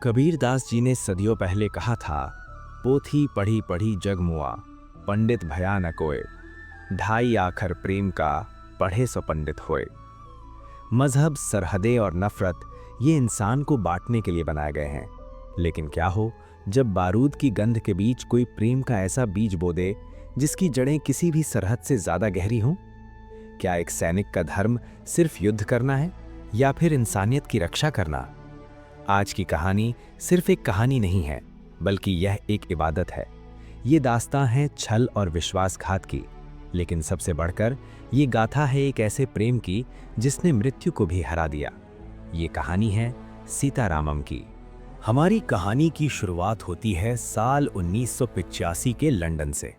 कबीरदास जी ने सदियों पहले कहा था, पोथी पढ़ी पढ़ी जग मुआ, पंडित भया न कोय, ढाई आखर प्रेम का, पढ़े सो पंडित होए। मजहब, सरहदें और नफरत ये इंसान को बांटने के लिए बनाए गए हैं। लेकिन क्या हो जब बारूद की गंध के बीच कोई प्रेम का ऐसा बीज बो दे जिसकी जड़ें किसी भी सरहद से ज्यादा गहरी हों? क्या एक सैनिक का धर्म सिर्फ युद्ध करना है या फिर इंसानियत की रक्षा करना? आज की कहानी सिर्फ एक कहानी नहीं है, बल्कि यह एक इबादत है। ये दास्तां है छल और विश्वासघात की, लेकिन सबसे बढ़कर ये गाथा है एक ऐसे प्रेम की जिसने मृत्यु को भी हरा दिया। ये कहानी है सीतारामम की। हमारी कहानी की शुरुआत होती है साल 1985 के लंदन से।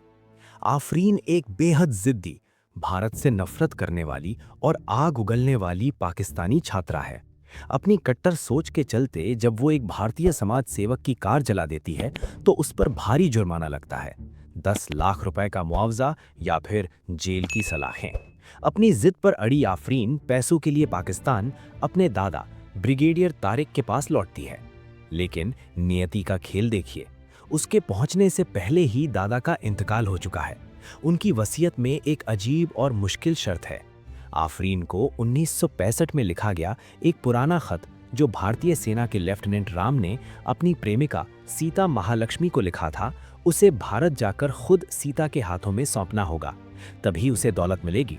आफरीन एक बेहद जिद्दी, भारत से नफरत करने वाली और आग उगलने वाली पाकिस्तानी छात्रा है। अपनी कट्टर सोच के चलते जब वो एक भारतीय समाज सेवक की कार जला देती है तो उस पर भारी जुर्माना लगता है, 10 लाख रुपए का मुआवजा या फिर जेल की सलाहें। अपनी जिद पर अड़ी आफरीन पैसों के लिए पाकिस्तान अपने दादा ब्रिगेडियर तारिक के पास लौटती है। लेकिन नियति का खेल देखिए, उसके पहुंचने से पहले ही दादा का इंतकाल हो चुका है। उनकी वसीयत में एक अजीब और मुश्किल शर्त है। आफरीन को 1965 में लिखा गया एक पुराना खत, जो भारतीय सेना के लेफ्टिनेंट राम ने अपनी प्रेमिका सीता महालक्ष्मी को लिखा था, उसे भारत जाकर खुद सीता के हाथों में सौंपना होगा, तभी उसे दौलत मिलेगी।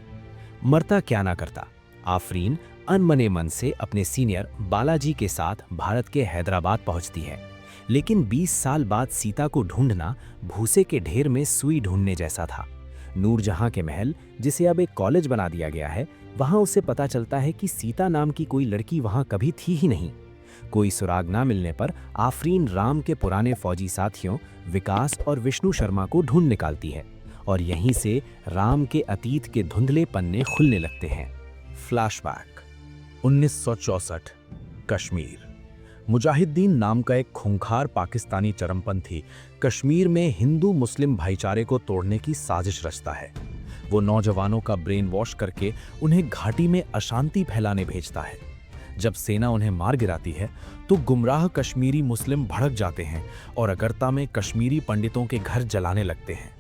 मरता क्या ना करता, आफरीन अनमने मन से अपने सीनियर बालाजी के साथ भारत के हैदराबाद पहुंचती है। लेकिन 20 साल बाद सीता को ढूंढना भूसे के ढेर में सुई ढूंढने जैसा था। नूरजहां के महल, जिसे अब एक कॉलेज बना दिया गया है, वहां उसे पता चलता है कि सीता नाम की कोई लड़की वहां कभी थी ही नहीं। कोई सुराग ना मिलने पर आफरीन राम के पुराने फौजी साथियों विकास और विष्णु शर्मा को ढूंढ निकालती है और यहीं से राम के अतीत के धुंधले पन्ने खुलने लगते हैं। फ्लैशबैक 1964 कश्मीर। मुजाहिदीन नाम का एक खूंखार पाकिस्तानी चरमपंथी कश्मीर में हिंदू मुस्लिम भाईचारे को तोड़ने की साजिश रचता है। वो नौजवानों का ब्रेन वॉश करके उन्हें घाटी में अशांति फैलाने भेजता है। जब सेना उन्हें मार गिराती है तो गुमराह कश्मीरी मुस्लिम भड़क जाते हैं और अगरता में कश्मीरी पंडितों के घर जलाने लगते हैं।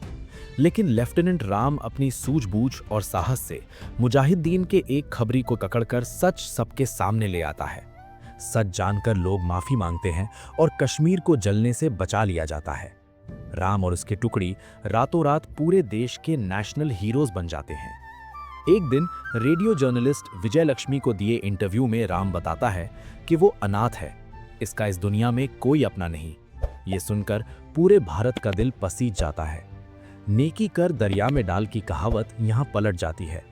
लेकिन लेफ्टिनेंट राम अपनी सूझबूझ और साहस से मुजाहिदीन के एक खबरी को पकड़कर सच सबके सामने ले आता है। सच जानकर लोग माफी मांगते हैं और कश्मीर को जलने से बचा लिया जाता है। राम और उसकी टुकड़ी रातों रात पूरे देश के नेशनल हीरोज बन जाते हैं। एक दिन रेडियो जर्नलिस्ट विजय लक्ष्मी को दिए इंटरव्यू में राम बताता है कि वो अनाथ है, इसका इस दुनिया में कोई अपना नहीं। ये सुनकर पूरे भारत का दिल पसीज जाता है। नेकी कर दरिया में डाल की कहावत यहाँ पलट जाती है।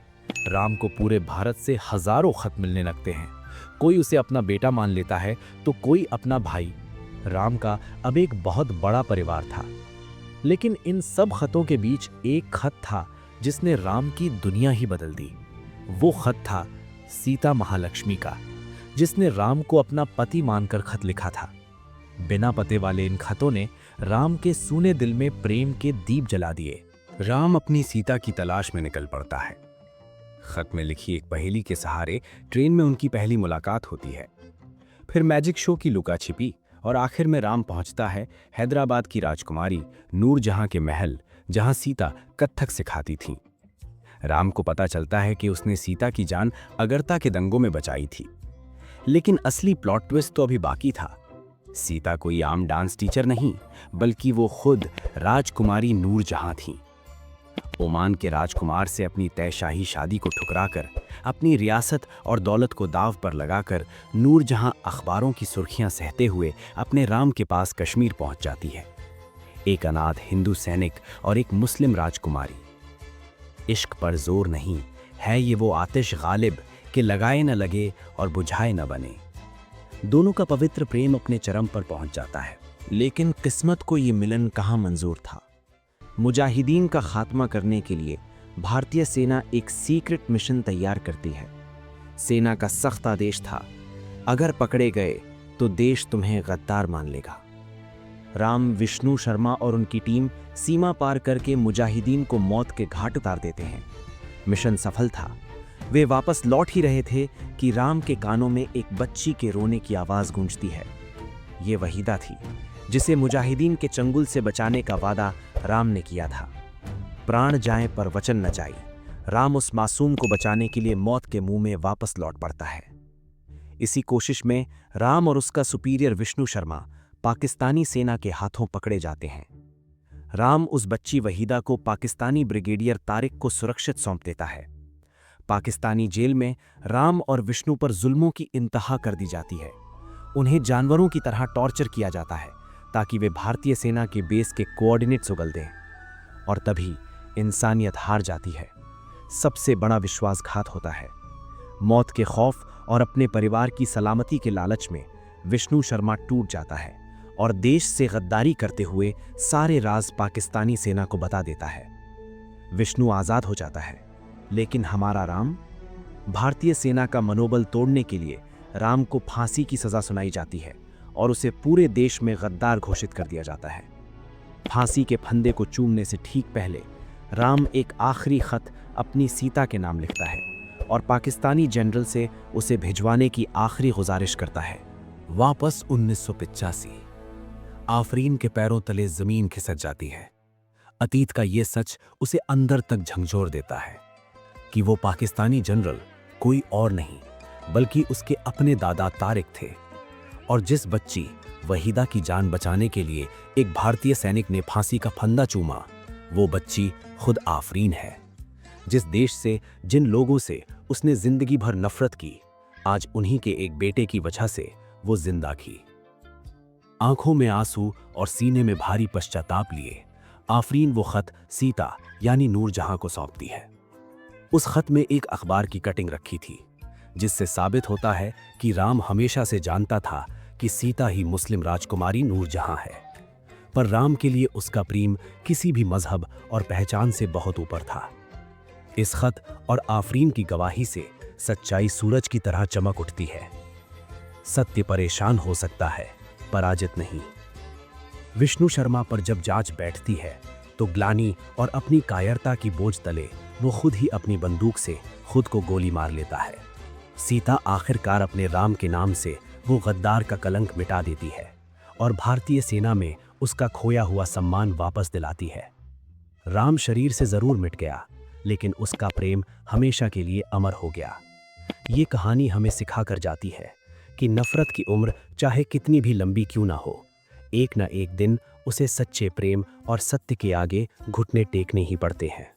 राम को पूरे भारत से हजारों खत मिलने लगते हैं। कोई उसे अपना बेटा मान लेता है तो कोई अपना भाई। राम का अब एक बहुत बड़ा परिवार था। लेकिन इन सब खतों के बीच एक खत था जिसने राम की दुनिया ही बदल दी। वो खत था सीता महालक्ष्मी का, जिसने राम को अपना पति मानकर खत लिखा था। बिना पते वाले इन खतों ने राम के सूने दिल में प्रेम के दीप जला दिए। राम अपनी सीता की तलाश में निकल पड़ता है। खत में लिखी एक पहेली के सहारे ट्रेन में उनकी पहली मुलाकात होती है। फिर मैजिक शो की लुका छिपी और आखिर में राम पहुंचता है हैदराबाद की राजकुमारी नूरजहां के महल, जहां सीता कत्थक सिखाती थी। राम को पता चलता है कि उसने सीता की जान अगरता के दंगों में बचाई थी। लेकिन असली प्लॉट ट्विस्ट तो अभी बाकी था। सीता कोई आम डांस टीचर नहीं, बल्कि वो खुद राजकुमारी नूरजहां थी। ओमान के राजकुमार से अपनी तयशाही शादी को ठुकराकर, अपनी रियासत और दौलत को दाव पर लगाकर नूरजहां अखबारों की सुर्खियां सहते हुए अपने राम के पास कश्मीर पहुंच जाती है। एक अनाथ हिंदू सैनिक और एक मुस्लिम राजकुमारी। इश्क पर जोर नहीं है, ये वो आतिश गालिब कि लगाए न लगे और बुझाए न बने। दोनों का पवित्र प्रेम अपने चरम पर पहुंच जाता है। लेकिन किस्मत को ये मिलन कहाँ मंजूर था। मुजाहिदीन का खात्मा करने के लिए भारतीय सेना एक सीक्रेट मिशन तैयार करती है। सेना का सख्त आदेश था, अगर पकड़े गए तो देश तुम्हें गद्दार मान लेगा। राम, विष्णु शर्मा और उनकी टीम सीमा पार करके मुजाहिदीन को मौत के घाट उतार देते हैं। मिशन सफल था। वे वापस लौट ही रहे थे कि राम के कानों में एक बच्ची के रोने की आवाज गूंजती है। ये वहीदा थी जिसे मुजाहिदीन के चंगुल से बचाने का वादा राम ने किया था। प्राण जाए पर वचन न जाई, राम उस मासूम को बचाने के लिए मौत के मुंह में वापस लौट पड़ता है। इसी कोशिश में राम और उसका सुपीरियर विष्णु शर्मा पाकिस्तानी सेना के हाथों पकड़े जाते हैं। राम उस बच्ची वहीदा को पाकिस्तानी ब्रिगेडियर तारिक को सुरक्षित सौंप देता है। पाकिस्तानी जेल में राम और विष्णु पर जुल्मों की इंतहा कर दी जाती है। उन्हें जानवरों की तरह टॉर्चर किया जाता है ताकि वे भारतीय सेना के बेस के कोऑर्डिनेट्स उगल दें। और तभी इंसानियत हार जाती है। सबसे बड़ा विश्वासघात होता है। मौत के खौफ और अपने परिवार की सलामती के लालच में विष्णु शर्मा टूट जाता है और देश से गद्दारी करते हुए सारे राज पाकिस्तानी सेना को बता देता है। विष्णु आज़ाद हो जाता है, लेकिन हमारा राम? भारतीय सेना का मनोबल तोड़ने के लिए राम को फांसी की सजा सुनाई जाती है और उसे पूरे देश में गद्दार घोषित कर दिया जाता है। फांसी के फंदे को चूमने से ठीक पहले राम एक आखिरी खत अपनी सीता के नाम लिखता है और पाकिस्तानी जनरल से उसे भिजवाने की आखिरी गुजारिश करता है। वापस 1985। आफरीन के पैरों तले जमीन खिसक जाती है। अतीत का ये सच उसे अंदर तक झंझोर देता है कि वो पाकिस्तानी जनरल कोई और नहीं बल्कि उसके अपने दादा तारिक थे, और जिस बच्ची वहीदा की जान बचाने के लिए एक भारतीय सैनिक ने फांसी का फंदा चूमा, वो बच्ची खुद आफरीन है। जिस देश से, जिन लोगों से उसने जिंदगी भर नफरत की, आज उन्हीं के एक बेटे की वजह से वो जिंदा थी। आंखों में आंसू और सीने में भारी पश्चाताप लिए आफरीन वो खत सीता यानी नूरजहां को सौंपती है। उस खत में एक अखबार की कटिंग रखी थी जिससे साबित होता है कि राम हमेशा से जानता था कि सीता ही मुस्लिम राजकुमारी नूरजहां है, पर राम के लिए उसका प्रेम किसी भी मजहब और पहचान से बहुत ऊपर था। इस खत और आफरीन की गवाही से सच्चाई सूरज की तरह चमक उठती है। सत्य परेशान हो सकता है, पराजित नहीं। विष्णु शर्मा पर जब जांच बैठती है तो ग्लानि और अपनी कायरता की बोझ तले वो खुद ही अपनी बंदूक से खुद को गोली मार लेता है। सीता आखिरकार अपने राम के नाम से वो गद्दार का कलंक मिटा देती है और भारतीय सेना में उसका खोया हुआ सम्मान वापस दिलाती है। राम शरीर से जरूर मिट गया, लेकिन उसका प्रेम हमेशा के लिए अमर हो गया। ये कहानी हमें सिखा कर जाती है कि नफरत की उम्र चाहे कितनी भी लंबी क्यों ना हो, एक न एक दिन उसे सच्चे प्रेम और सत्य के आगे घुटने टेकने ही पड़ते हैं।